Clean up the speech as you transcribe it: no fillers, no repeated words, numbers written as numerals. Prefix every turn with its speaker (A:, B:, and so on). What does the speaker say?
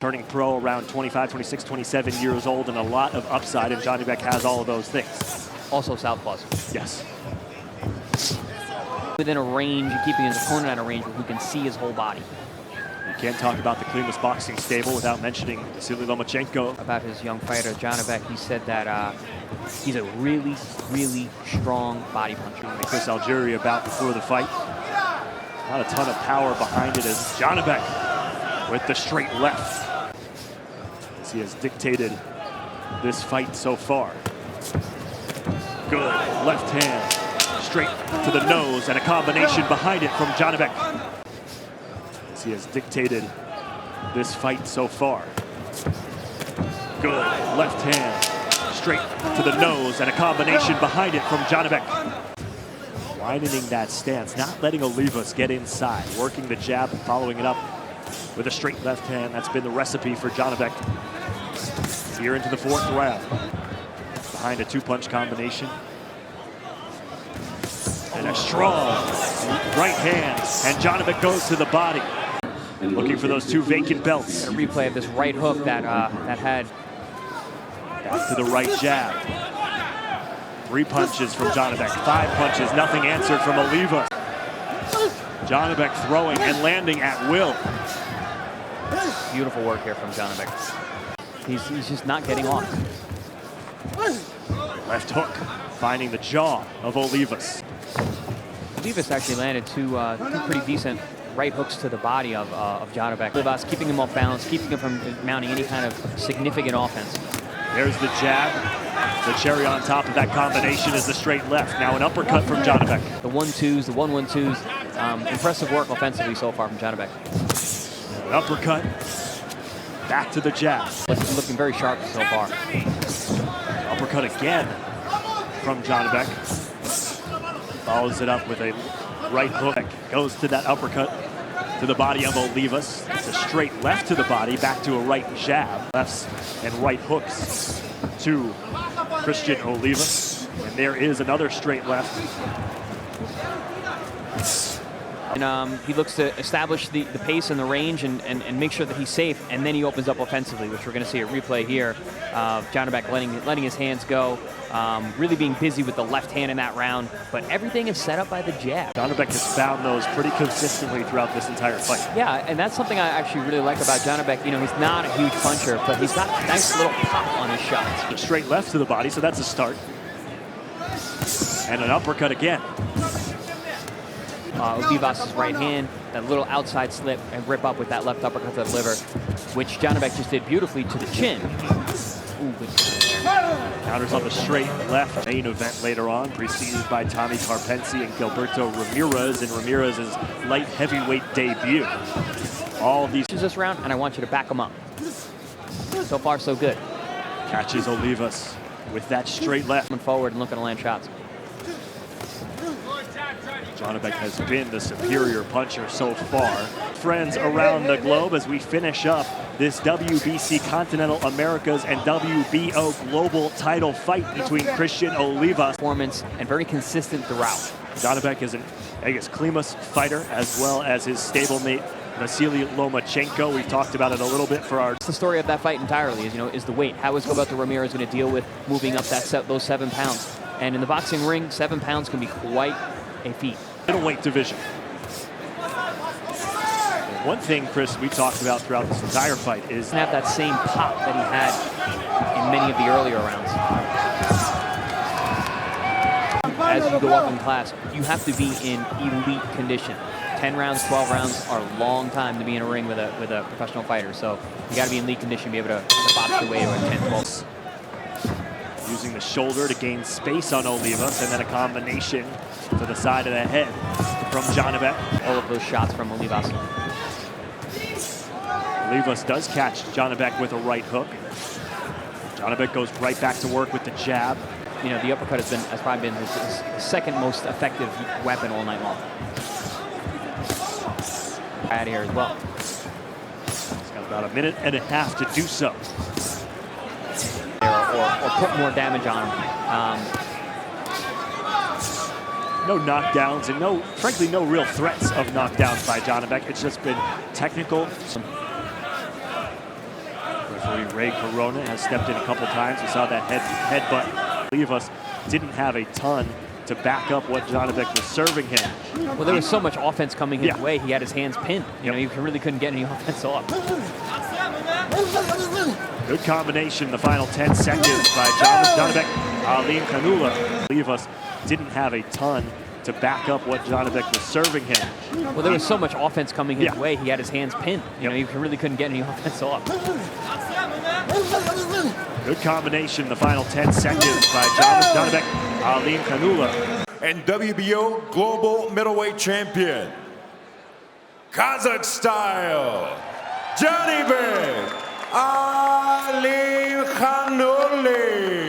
A: Turning pro around 25, 26, 27 years old, and a lot of upside, and Janibek has all of those things.
B: Also southpaws.
A: Yes.
B: Within a range, keeping his opponent at a range where he can see his whole body.
A: You can't talk about the cleanest boxing stable without mentioning Vasily Lomachenko.
B: About his young fighter, Janibek, he said that he's a really, really strong body puncher.
A: Chris Algieri about before the fight. Not a ton of power behind it as Janibek with the straight left. As he has dictated this fight so far. Good left hand, straight to the nose, and a combination behind it from Janibek. As he has dictated this fight so far. Good left hand, straight to the nose, and a combination behind it from Janibek. Widening that stance, not letting Olivas get inside, working the jab and following it up with a straight left hand. That's been the recipe for Janibek. Here into the fourth round. Behind a two-punch combination. And a strong right hand. And Janibek goes to the body. Looking for those two vacant belts.
B: A replay of this right hook that had.
A: Back to the right jab. 3 punches from Janibek. 5 punches, nothing answered from Olivas. Janibek throwing and landing at will.
B: Beautiful work here from Janibek. He's just not getting off.
A: Left hook, finding the jaw of Olivas.
B: Olivas actually landed two pretty decent right hooks to the body of Janibek. Olivas keeping him off balance, keeping him from mounting any kind of significant offense.
A: There's the jab. The cherry on top of that combination is the straight left. Now an uppercut from Janibek.
B: The 1-2s, the 1-1-2s. Impressive work offensively so far from Janibek.
A: An uppercut. Back to the jab.
B: Looking very sharp so far.
A: Uppercut again from Janibek. Follows it up with a right hook. Goes to that uppercut to the body of Olivas. It's a straight left to the body, back to a right jab. Lefts and right hooks to Cristian Olivas. And there is another straight left.
B: And he looks to establish the pace and the range and make sure that he's safe, and then he opens up offensively, which we're going to see a replay here of Janibek letting his hands go, really being busy with the left hand in that round, but everything is set up by the jab.
A: Janibek has found those pretty consistently throughout this entire fight.
B: Yeah, and that's something I actually really like about Janibek. You know, he's not a huge puncher, but he's got a nice little pop on his shots.
A: A straight left to the body, so that's a start. And an uppercut again.
B: Olivas' right hand, that little outside slip and rip up with that left uppercut to the liver, which Janibek just did beautifully to the chin. Ooh, good.
A: Counters on the straight left. Main event later on, preceded by Tommy Carpensi and Gilberto Ramirez in Ramirez's light heavyweight debut. All these
B: this round, and I want you to back them up. So far, so good.
A: Catches Olivas with that straight left.
B: Coming forward and looking to land shots.
A: Janibek has been the superior puncher so far. Friends around the globe, as we finish up this WBC Continental Americas and WBO Global title fight between Cristian Olivas.
B: Performance and very consistent throughout.
A: Janibek is an Egis Klimas fighter, as well as his stablemate Vasily Lomachenko. We've talked about it a little bit for our.
B: The story of that fight entirely is the weight. How is Gilberto Ramirez going to deal with moving up those 7 pounds? And in the boxing ring, 7 pounds can be quite a feat.
A: Middleweight division. One thing, Chris, we talked about throughout this entire fight is
B: have that same pop that he had in many of the earlier rounds. As you go up in class, you have to be in elite condition. 10 rounds, 12 rounds are a long time to be in a ring with a professional fighter. So you got to be in elite condition to be able to box your way to a 10, 12.
A: Using the shoulder to gain space on Olivas, and then a combination to the side of the head from Janibek.
B: All of those shots from Olivas.
A: Olivas does catch Janibek with a right hook. Janibek goes right back to work with the jab.
B: You know, the uppercut has probably been his second most effective weapon all night long. Out here as well.
A: He's got about a minute and a half to do so.
B: Or put more damage on him.
A: No knockdowns and frankly, no real threats of knockdowns by Janibek. It's just been technical. Ray Corona has stepped in a couple times. We saw that headbutt. Olivas didn't have a ton to back up what Janibek was serving him.
B: Well, there was so much offense coming his
A: Yeah.
B: way. He had his hands pinned. You know, he really couldn't get any offense off.
A: Good combination the final 10 seconds by Janibek Alimkhanuly. Olivas didn't have a ton to back up what Janibek was serving him.
B: Well, there was so much offense coming his
A: Yeah.
B: way. He had his hands pinned. You know, he really couldn't get any offense off.
A: Good combination the final 10 seconds by Janibek Alimkhanuly.
C: And WBO Global Middleweight Champion, Kazakh style, Janibek Alimkhanuly.